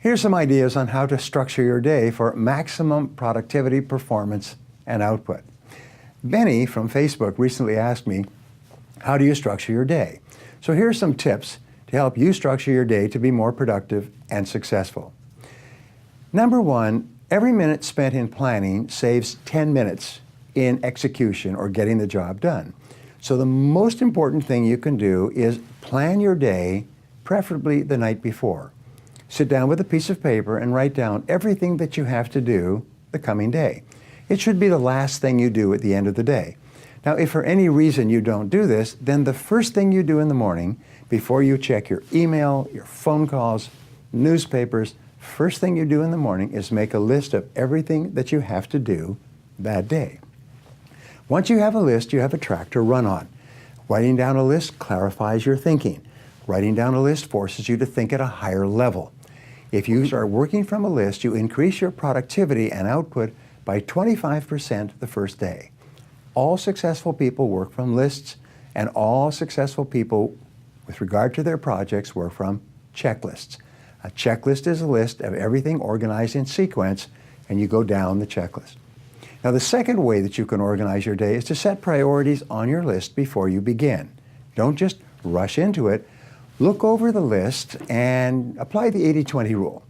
Here's some ideas on how to structure your day for maximum productivity, performance, and output. Benny from Facebook recently asked me, how do you structure your day? So here's some tips to help you structure your day to be more productive and successful. Number one, every minute spent in planning saves 10 minutes in execution or getting the job done. So the most important thing you can do is plan your day, preferably the night before. Sit down with a piece of paper and write down everything that you have to do the coming day. It should be the last thing you do at the end of the day. Now, if for any reason you don't do this, then the first thing you do in the morning, before you check your email, your phone calls, newspapers, first thing you do in the morning is make a list of everything that you have to do that day. Once you have a list, you have a track to run on. Writing down a list clarifies your thinking. Writing down a list forces you to think at a higher level. If you start working from a list, you increase your productivity and output by 25% the first day. All successful people work from lists, and all successful people, with regard to their projects, work from checklists. A checklist is a list of everything organized in sequence, and you go down the checklist. Now, the second way that you can organize your day is to set priorities on your list before you begin. Don't just rush into it. Look over the list and apply the 80-20 rule.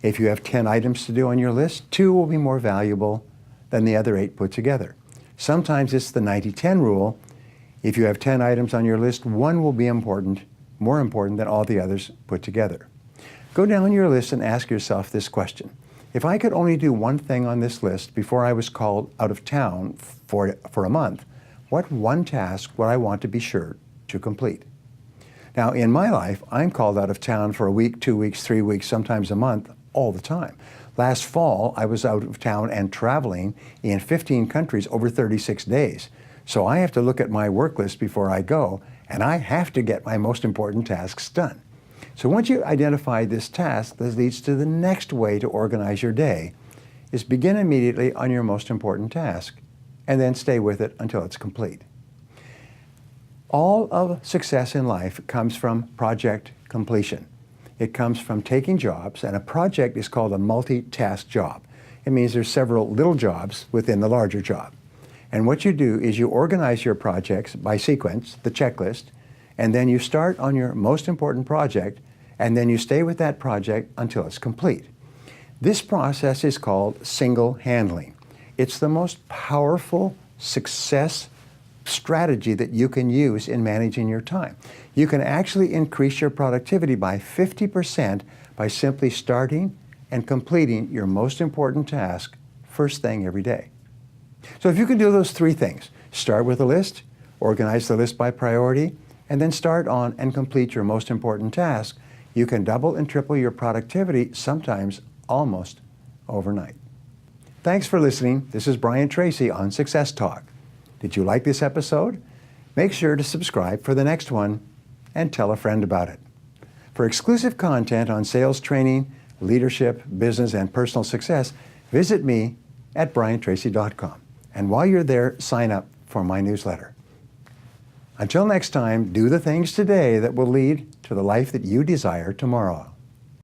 If you have 10 items to do on your list, 2 will be more valuable than the other 8 put together. Sometimes it's the 90-10 rule. If you have 10 items on your list, 1 will be more important than all the others put together. Go down your list and ask yourself this question. If I could only do one thing on this list before I was called out of town for a month, what one task would I want to be sure to complete? Now, in my life, I'm called out of town for a week, 2 weeks, 3 weeks, sometimes a month, all the time. Last fall, I was out of town and traveling in 15 countries over 36 days. So I have to look at my work list before I go, and I have to get my most important tasks done. So once you identify this task, this leads to the next way to organize your day, is begin immediately on your most important task, and then stay with it until it's complete. All of success in life comes from project completion. It comes from taking jobs, and a project is called a multi-task job. It means there's several little jobs within the larger job. And what you do is you organize your projects by sequence, the checklist, and then you start on your most important project, and then you stay with that project until it's complete. This process is called single handling. It's the most powerful success strategy that you can use in managing your time. You can actually increase your productivity by 50% by simply starting and completing your most important task first thing every day. So if you can do those 3 things, start with a list, organize the list by priority, and then start on and complete your most important task, you can double and triple your productivity, sometimes almost overnight. Thanks for listening. This is Brian Tracy on Success Talk. Did you like this episode? Make sure to subscribe for the next one and tell a friend about it. For exclusive content on sales training, leadership, business, and personal success, visit me at briantracy.com. And while you're there, sign up for my newsletter. Until next time, do the things today that will lead to the life that you desire tomorrow.